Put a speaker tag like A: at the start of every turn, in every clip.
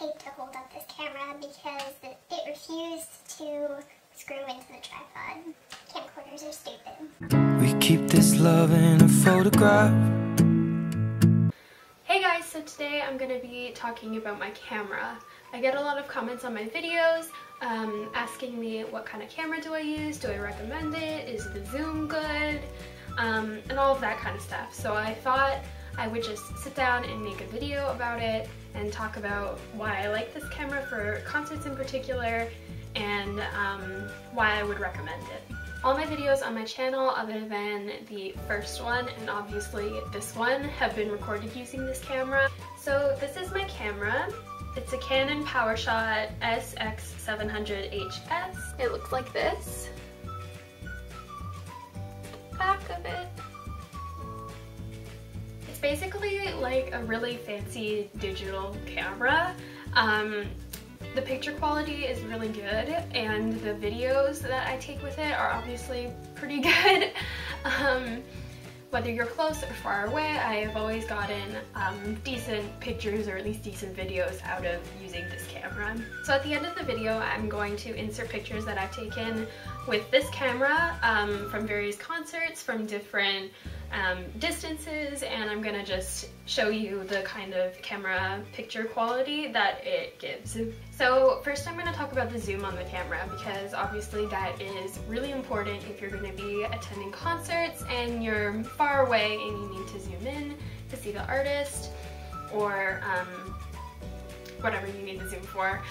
A: tape to hold up this camera because it refused to screw into the tripod. Camcorders are stupid.
B: We keep this love in a photograph.
C: Hey guys, so today I'm going to be talking about my camera. I get a lot of comments on my videos asking me what kind of camera do I use, do I recommend it, is the zoom good, and all of that kind of stuff. So I thought I would just sit down and make a video about it and talk about why I like this camera for concerts in particular and why I would recommend it. All my videos on my channel, other than the first one and obviously this one, have been recorded using this camera. So this is my camera. It's a Canon Powershot SX700 HS. It looks like this. Back of it. It's basically like a really fancy digital camera. The picture quality is really good and the videos that I take with it are obviously pretty good. Whether you're close or far away, I have always gotten decent pictures or at least decent videos out of using this camera. So at the end of the video, I'm going to insert pictures that I've taken with this camera from various concerts, from different distances, and I'm gonna just show you the kind of camera picture quality that it gives. So first I'm gonna talk about the zoom on the camera because obviously that is really important if you're gonna be attending concerts and you're far away and you need to zoom in to see the artist or whatever you need to zoom for.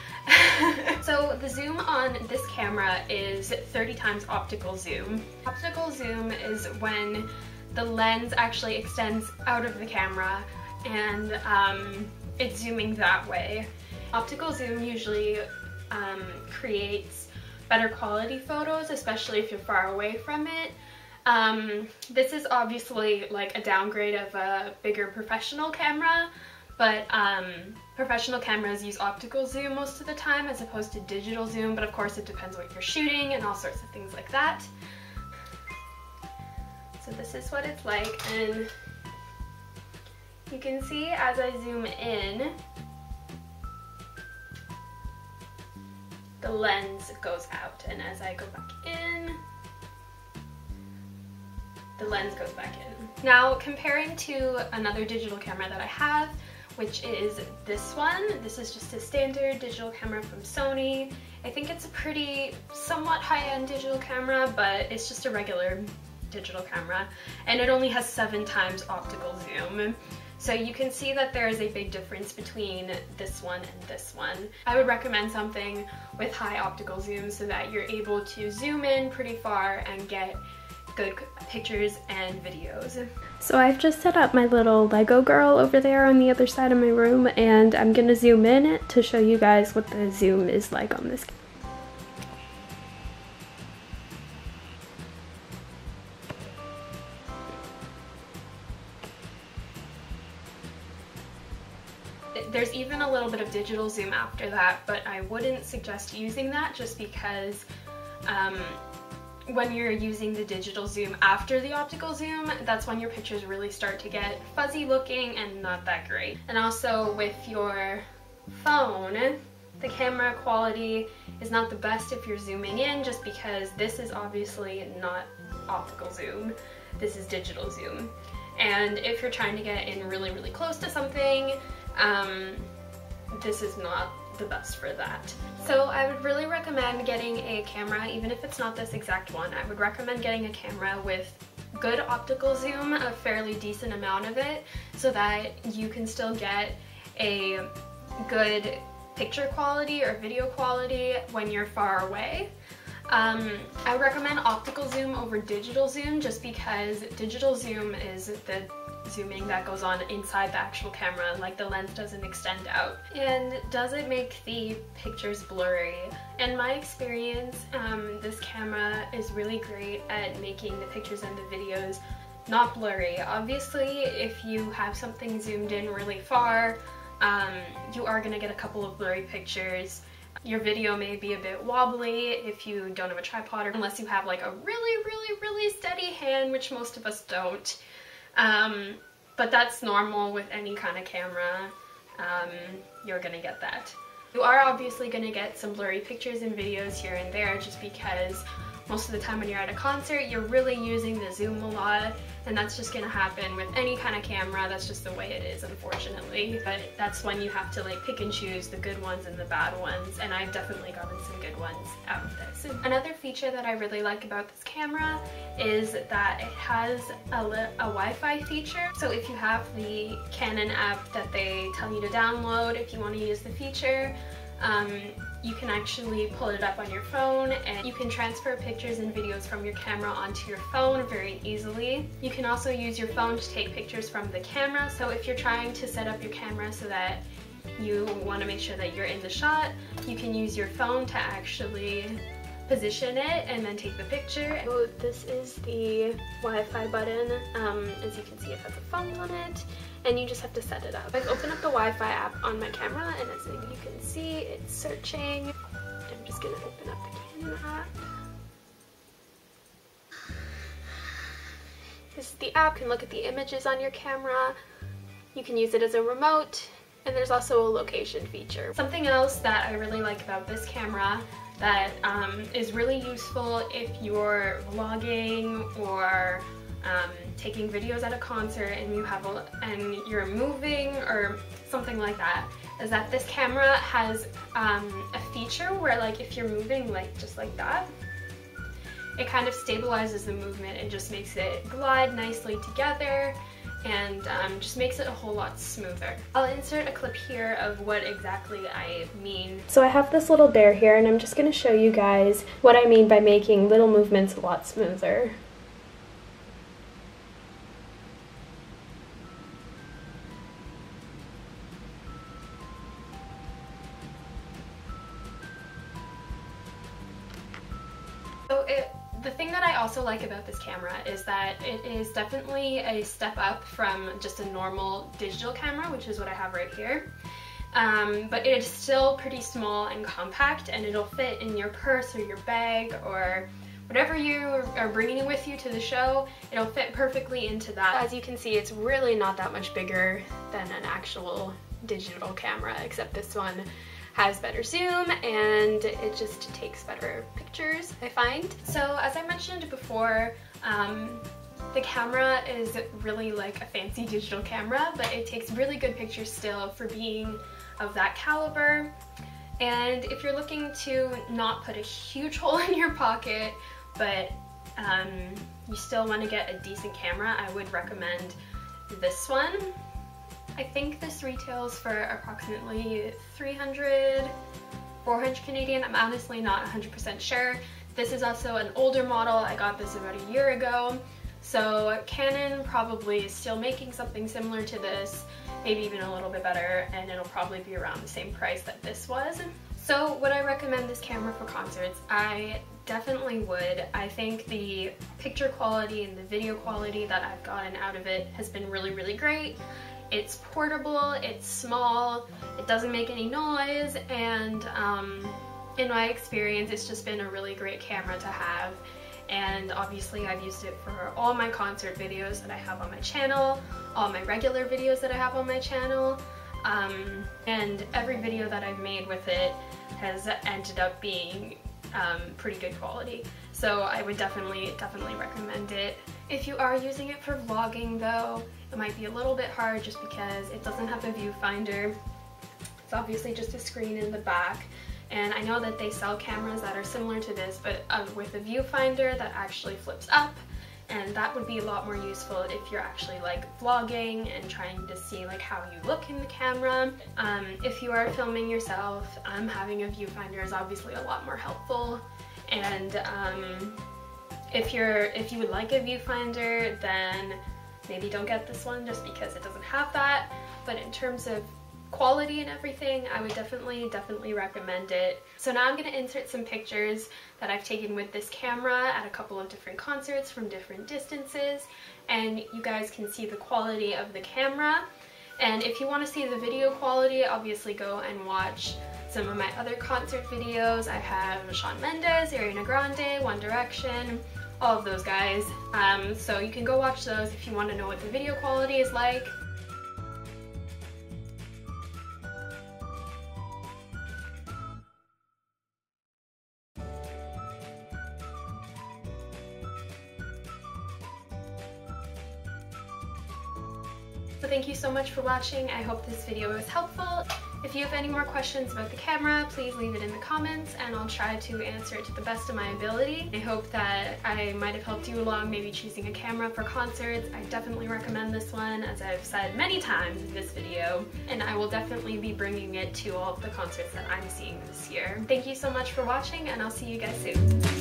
C: So the zoom on this camera is 30 times optical zoom. Optical zoom is when the lens actually extends out of the camera and it's zooming that way. Optical zoom usually creates better quality photos, especially if you're far away from it. This is obviously like a downgrade of a bigger professional camera, but professional cameras use optical zoom most of the time as opposed to digital zoom, but of course it depends what you're shooting and all sorts of things like that. So this is what it's like, and you can see as I zoom in, the lens goes out, and as I go back in, the lens goes back in. Now comparing to another digital camera that I have, which is this one. This is just a standard digital camera from Sony. I think it's a pretty somewhat high-end digital camera, but it's just a regular digital camera, and it only has 7 times optical zoom. So you can see that there is a big difference between this one and this one. I would recommend something with high optical zoom so that you're able to zoom in pretty far and get good pictures and videos. So I've just set up my little Lego girl over there on the other side of my room, and I'm gonna zoom in to show you guys what the zoom is like on this camera. There's even a little bit of digital zoom after that, but I wouldn't suggest using that just because when you're using the digital zoom after the optical zoom, that's when your pictures really start to get fuzzy looking and not that great. And also with your phone, the camera quality is not the best if you're zooming in, just because this is obviously not optical zoom, this is digital zoom. And if you're trying to get in really, really close to something, this is not the best for that. So I would really recommend getting a camera, even if it's not this exact one. I would recommend getting a camera with good optical zoom, a fairly decent amount of it, so that you can still get a good picture quality or video quality when you're far away. I would recommend optical zoom over digital zoom just because digital zoom is the zooming that goes on inside the actual camera, like the lens doesn't extend out and doesn't make the pictures blurry. In my experience, this camera is really great at making the pictures and the videos not blurry. Obviously, if you have something zoomed in really far, you are going to get a couple of blurry pictures. Your video may be a bit wobbly if you don't have a tripod, or unless you have like a really steady hand, which most of us don't. But that's normal with any kind of camera. you're gonna get that. You are obviously gonna get some blurry pictures and videos here and there, just because most of the time when you're at a concert, you're really using the zoom a lot, and that's just gonna happen with any kind of camera. That's just the way it is, unfortunately. But that's when you have to like pick and choose the good ones and the bad ones, and I've definitely gotten some good ones out of this. Another feature that I really like about this camera is that it has a Wi-Fi feature. So if you have the Canon app that they tell you to download, if you want to use the feature, you can actually pull it up on your phone, and you can transfer pictures and videos from your camera onto your phone very easily. You can also use your phone to take pictures from the camera. So if you're trying to set up your camera so that you want to make sure that you're in the shot, you can use your phone to actually position it and then take the picture. So this is the Wi-Fi button. As you can see, it has a phone on it, and you just have to set it up. I've opened up the Wi-Fi app on my camera, and as you can see, it's searching. I'm just gonna open up the Canon app. This is the app. You can look at the images on your camera. You can use it as a remote, and there's also a location feature. Something else that I really like about this camera that is really useful if you're vlogging or taking videos at a concert and you're moving or something like that, is that this camera has a feature where, like, if you're moving like just like that, it kind of stabilizes the movement and just makes it glide nicely together, and just makes it a whole lot smoother. I'll insert a clip here of what exactly I mean. So I have this little bear here, and I'm just going to show you guys what I mean by making little movements a lot smoother. So the thing that I also like about this camera is that it is definitely a step up from just a normal digital camera, which is what I have right here. But it's still pretty small and compact, and it'll fit in your purse or your bag or whatever you are bringing with you to the show. It'll fit perfectly into that. As you can see, it's really not that much bigger than an actual digital camera, except this one has better zoom and it just takes better pictures, I find. So as I mentioned before, the camera is really like a fancy digital camera, but it takes really good pictures still for being of that caliber. And if you're looking to not put a huge hole in your pocket, but you still want to get a decent camera, I would recommend this one. I think this retails for approximately 300, 400 Canadian. I'm honestly not 100% sure. This is also an older model. I got this about a year ago. So Canon probably is still making something similar to this, maybe even a little bit better, and it'll probably be around the same price that this was. So would I recommend this camera for concerts? I definitely would. I think the picture quality and the video quality that I've gotten out of it has been really, really great. It's portable, it's small, it doesn't make any noise, and in my experience, it's just been a really great camera to have. And obviously I've used it for all my concert videos that I have on my channel, all my regular videos that I have on my channel, and every video that I've made with it has ended up being pretty good quality. So I would definitely recommend it. If you are using it for vlogging though, it might be a little bit hard just because it doesn't have a viewfinder. It's obviously just a screen in the back. And I know that they sell cameras that are similar to this, but with a viewfinder that actually flips up, and that would be a lot more useful if you're actually like vlogging and trying to see like how you look in the camera. If you are filming yourself, having a viewfinder is obviously a lot more helpful. And if you would like a viewfinder, then maybe don't get this one just because it doesn't have that. But in terms of quality and everything, I would definitely recommend it. So now I'm going to insert some pictures that I've taken with this camera at a couple of different concerts from different distances, and you guys can see the quality of the camera. And if you want to see the video quality, obviously go and watch some of my other concert videos. I have Shawn Mendes, Ariana Grande, One Direction, all of those guys. So you can go watch those if you want to know what the video quality is like. So thank you so much for watching. I hope this video was helpful. If you have any more questions about the camera, please leave it in the comments and I'll try to answer it to the best of my ability. I hope that I might have helped you along maybe choosing a camera for concerts. I definitely recommend this one, as I've said many times in this video, and I will definitely be bringing it to all of the concerts that I'm seeing this year. Thank you so much for watching, and I'll see you guys soon.